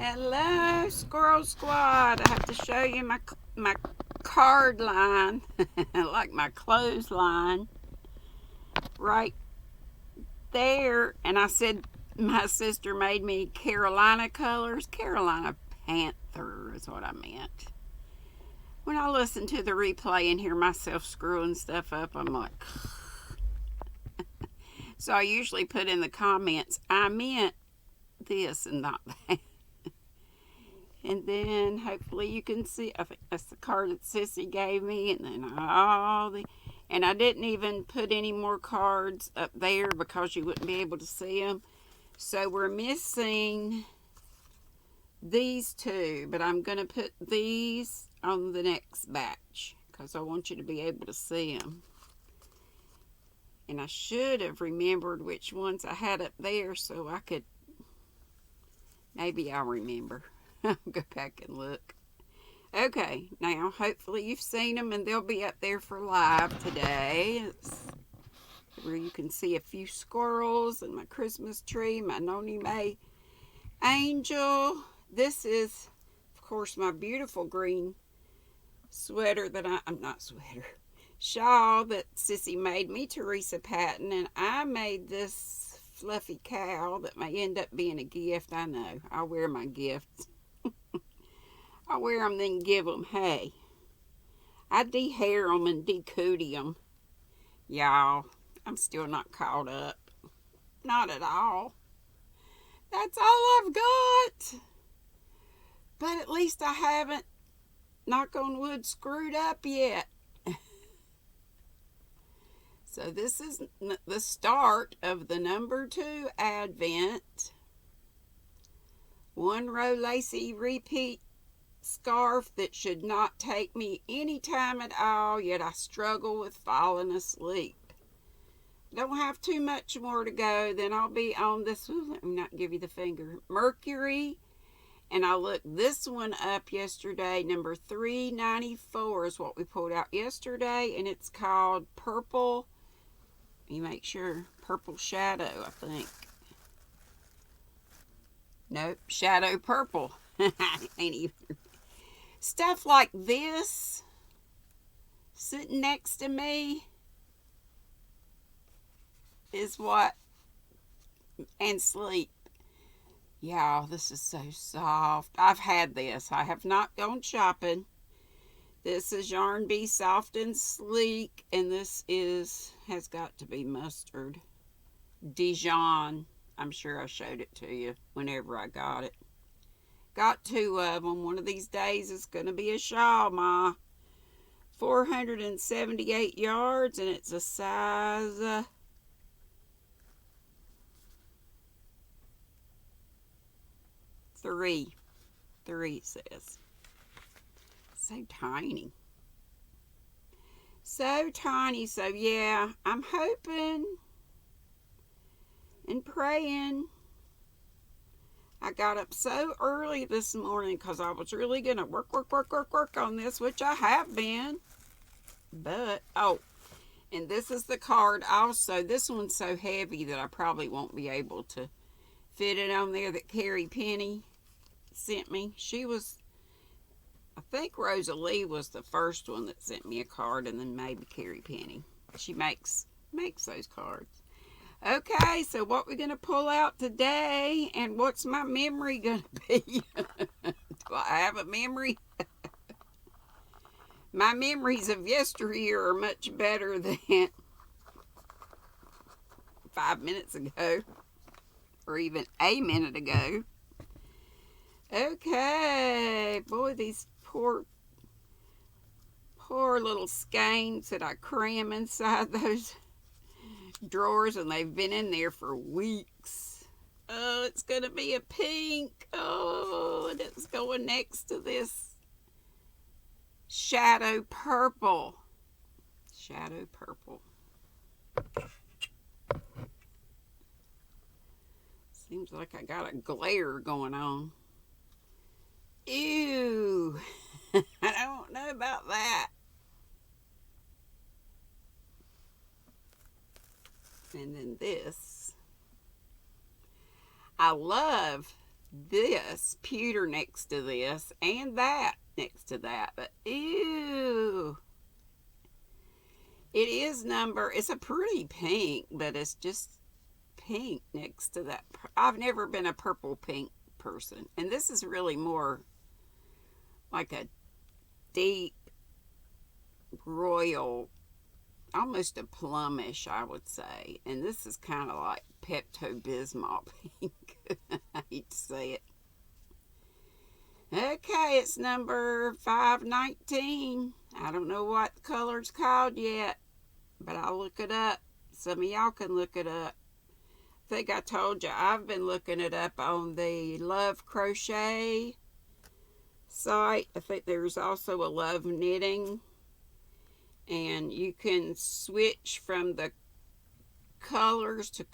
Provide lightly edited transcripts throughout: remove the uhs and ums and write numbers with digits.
Hello, Squirrel Squad. I have to show you my card line, like my clothesline, right there. And I said my sister made me Carolina colors. Carolina Panther is what I meant. When I listen to the replay and hear myself screwing stuff up, I'm like, so I usually put in the comments, I meant this and not that. And then hopefully you can see, I think that's the card that Sissy gave me. And then and I didn't even put any more cards up there because you wouldn't be able to see them. So we're missing these two, but I'm going to put these on the next batch because I want you to be able to see them. And I should have remembered which ones I had up there so I could, maybe I'll remember. I'll go back and look. Okay, now hopefully you've seen them and they'll be up there for live today. It's where you can see a few squirrels and my Christmas tree, my Noni May angel. This is, of course, my beautiful green sweater that shawl that Sissy made me, Teresa Patton, and I made this fluffy cow that may end up being a gift. I know, I'll wear my gifts. I wear them, then give them. Hey, I de-hair them and de-cootie them. Y'all, I'm still not caught up. Not at all. That's all I've got. But at least I haven't, knock on wood, screwed up yet. So this is the start of the number 2 Advent. 1 row lacy repeat scarf that should not take me any time at all, yet I struggle with falling asleep. Don't have too much more to go, then I'll be on this, let me not give you the finger, Mercury, and I looked this one up yesterday. Number 394 is what we pulled out yesterday, and it's called Purple, you make sure, Purple Shadow, I think. Nope, Shadow Purple. Ain't even. Stuff like this sitting next to me is what, and sleep. Yeah, this is so soft. I've had this. I have not gone shopping. This is Yarn Bee Soft and Sleek, and this has got to be mustard. Dijon. I'm sure I showed it to you whenever I got it. Got 2 of them. One of these days it's going to be a shawl, Ma. 478 yards, and it's a size 3. 3 it says. So tiny. So tiny. So yeah, I'm hoping and praying. I got up so early this morning because I was really going to work on this, which I have been. But, oh, and this is the card also. This one's so heavy that I probably won't be able to fit it on there that Carrie Penny sent me. She was, I think Rosalie was the first one that sent me a card, and then maybe Carrie Penny. She makes those cards. Okay, so what we're going to pull out today, and what's my memory going to be? Do I have a memory? My memories of yesteryear are much better than 5 minutes ago, or even a minute ago. Okay, boy, these poor little skeins that I cram inside those drawers, and they've been in there for weeks. Oh, it's going to be a pink. Oh, and it's going next to this shadow purple. Shadow purple. Seems like I got a glare going on. Ew. I don't know about that. And then this. I love this pewter next to this and that next to that. But ew. It is it's a pretty pink, but it's just pink next to that. I've never been a purple pink person. And this is really more like a deep royal, almost a plumish, I would say. And this is kind of like Pepto-Bismol pink. I hate to say it. Okay, it's number 519. I don't know what the color's called yet, but I'll look it up. Some of y'all can look it up. I think I told you I've been looking it up on the Love Crochet site. I think there's also a Love Knitting. And you can switch from the colors to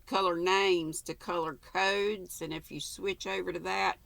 color names to color codes. And if you switch over to that,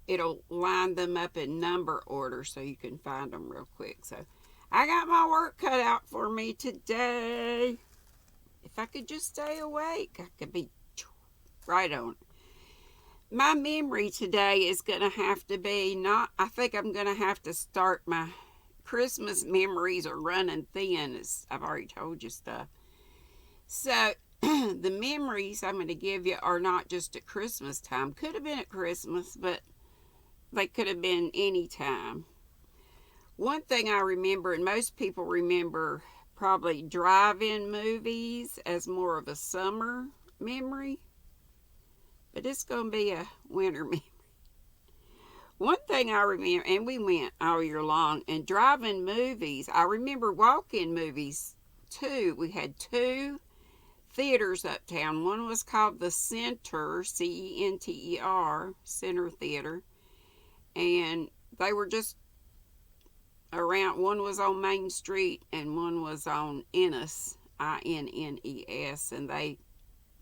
it'll line them up in number order so you can find them real quick. So I got my work cut out for me today. If I could just stay awake, I could be right on it. My memory today is going to have to be I think I'm going to have to start my Christmas memories are running thin, as I've already told you stuff. So the memories I'm going to give you are not just at Christmas time. Could have been at Christmas, but they could have been any time. One thing I remember, and most people remember probably drive-in movies as more of a summer memory, but it's going to be a winter memory. One thing I remember, and we went all year long, and drive-in movies, I remember walk-in movies too. We had two theaters uptown. One was called the Center, C-E-N-T-E-R, Center Theater, and they were just around. One was on Main Street, and one was on Innes, I-N-N-E-S, and they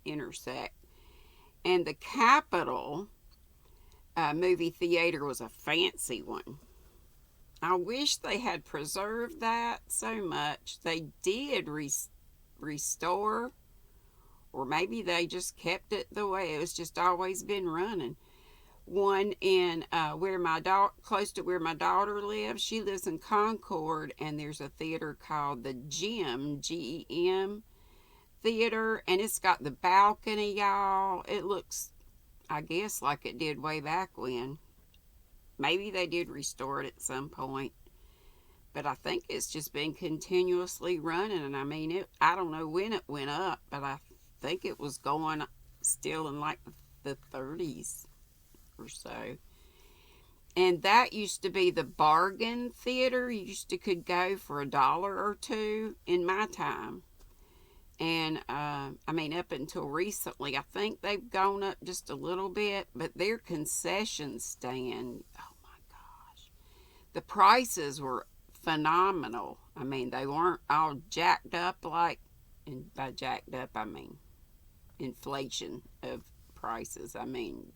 intersect. And the Capitol movie theater was a fancy one. I wish they had preserved that so much. They did restore, or maybe they just kept it the way it was just always been running. One in close to where my daughter lives. She lives in Concord, and there's a theater called the Gem, G-E-M Theater, and it's got the balcony, y'all. It looks, I guess, like it did way back when. Maybe they did restore it at some point, but I think it's just been continuously running. And I mean, I don't know when it went up, but I think it was going still in like the 30s or so. And that used to be the bargain theater. You could go for $1 or $2 in my time. And, I mean, up until recently, I think they've gone up just a little bit, but their concession stand, oh my gosh, the prices were phenomenal. I mean, they weren't all jacked up and by jacked up, I mean inflation of prices. I mean,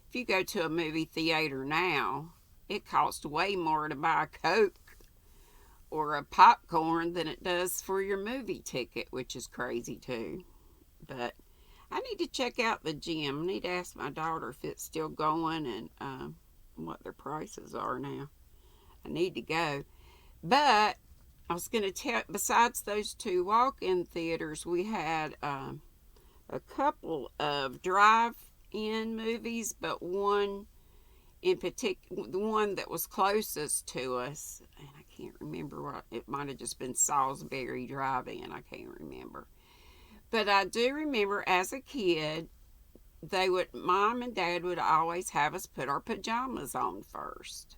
if you go to a movie theater now, it costs way more to buy a Coke or a popcorn than it does for your movie ticket, which is crazy too. But I need to check out the Gym. I need to ask my daughter if it's still going and what their prices are now. I need to go. But I was going to tell, besides those two walk-in theaters, we had a couple of drive-in movies, but one in particular, the one that was closest to us, and I can't remember what, it might have just been Salisbury Drive-In, I can't remember. But I do remember as a kid, Mom and Dad would always have us put our pajamas on first.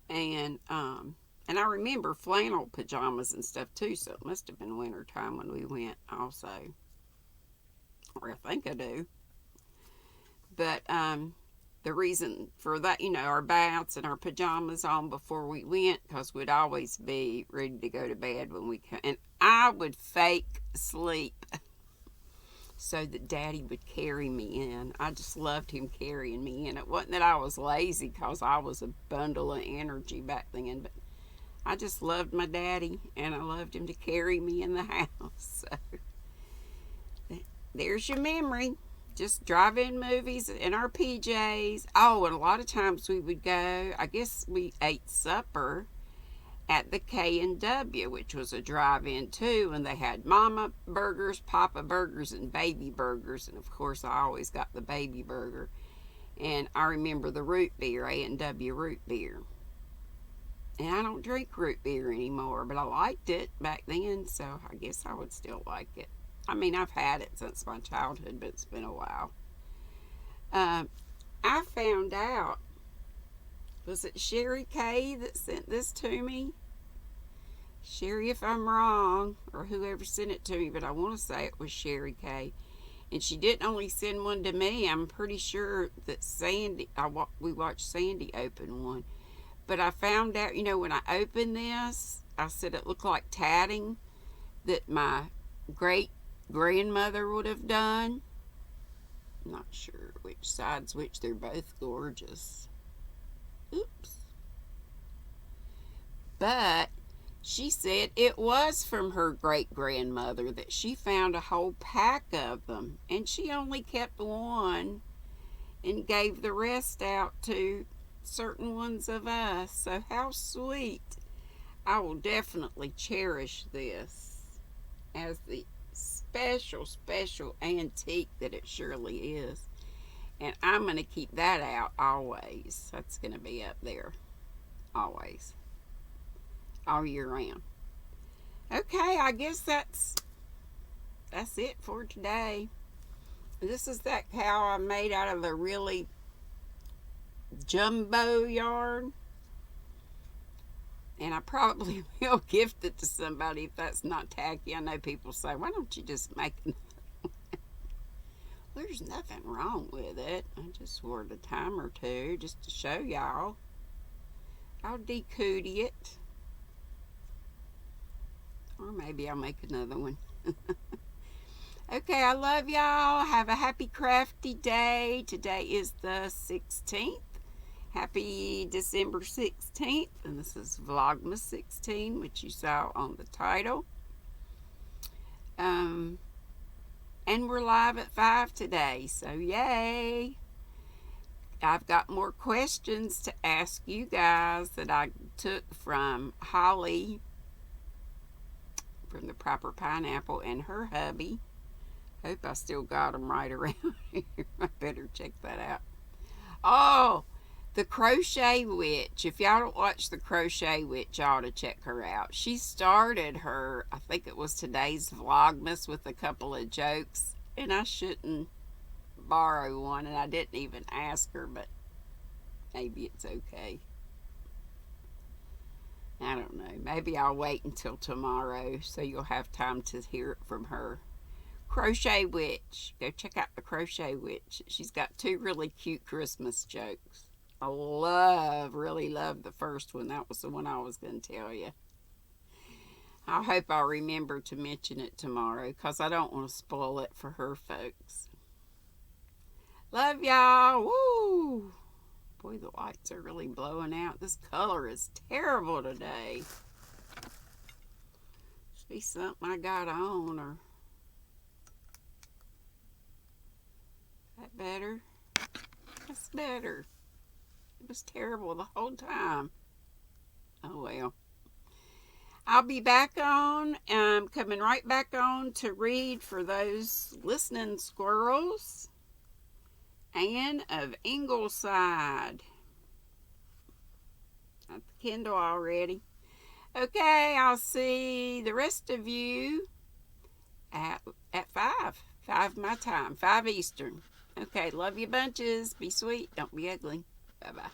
And I remember flannel pajamas and stuff too, so it must have been winter time when we went also. Or I think I do. But the reason for that, our baths and our pajamas on before we went, because we'd always be ready to go to bed when we come. And I would fake sleep so that Daddy would carry me in. I just loved him carrying me in. It wasn't that I was lazy, because I was a bundle of energy back then, but I just loved my daddy, and I loved him to carry me in the house. So there's your memory. just drive-in movies in our PJs. Oh, and a lot of times we would go, I guess we ate supper at the K&W, which was a drive-in too, and they had mama burgers, papa burgers, and baby burgers. And of course, I always got the baby burger. And I remember the root beer, A&W root beer. And I don't drink root beer anymore, but I liked it back then, so I guess I would still like it. I mean, I've had it since my childhood, but it's been a while. I found out, was it Sherry K that sent this to me? Sherry, if I'm wrong, or whoever sent it to me, but I want to say it was Sherry K. And she didn't only send one to me. I'm pretty sure that Sandy, we watched Sandy open one. But I found out, when I opened this, I said it looked like tatting that my great grandmother would have done. I'm not sure which side's which. They're both gorgeous. Oops. But she said it was from her great-grandmother, that she found a whole pack of them, and she only kept one and gave the rest out to certain ones of us. So how sweet. I will definitely cherish this as the special antique that it surely is. And I'm going to keep that out always. That's going to be up there always, all year round. Okay, I guess that's it for today. This is that cow I made out of the really jumbo yarn. And I probably will gift it to somebody if that's not tacky. I know people say, why don't you just make it? Well, there's nothing wrong with it. I just wore it a time or two just to show y'all. I'll decootie it. Or maybe I'll make another one. Okay, I love y'all. Have a happy crafty day. Today is the 16th. Happy December 16th. And this is Vlogmas 16, which you saw on the title. And we're live at 5 today. So yay. I've got more questions to ask you guys that I took from Holly from the Proper Pineapple and her hubby. Hope I still got them right around here. I better check that out. Oh, the Crochet Witch. If y'all don't watch the Crochet Witch, y'all ought to check her out. She started her, I think it was today's Vlogmas, with a couple of jokes. And I shouldn't borrow one, and I didn't even ask her, but maybe it's okay. I don't know. Maybe I'll wait until tomorrow so you'll have time to hear it from her. Crochet Witch. Go check out the Crochet Witch. She's got 2 really cute Christmas jokes. I really love the first one. That was the one I was going to tell you. I hope I'll remember to mention it tomorrow because I don't want to spoil it for her folks. Love y'all. Woo! Boy, the lights are really blowing out. This color is terrible today. Must be something I got on, or that better? That's better. It was terrible the whole time. Oh well. I'll be back on. I'm coming right back on to read for those listening squirrels. Anne of Ingleside. Got the Kindle already. Okay, I'll see the rest of you at 5. 5 my time. 5 Eastern. Okay, love you bunches. Be sweet. Don't be ugly. Bye-bye.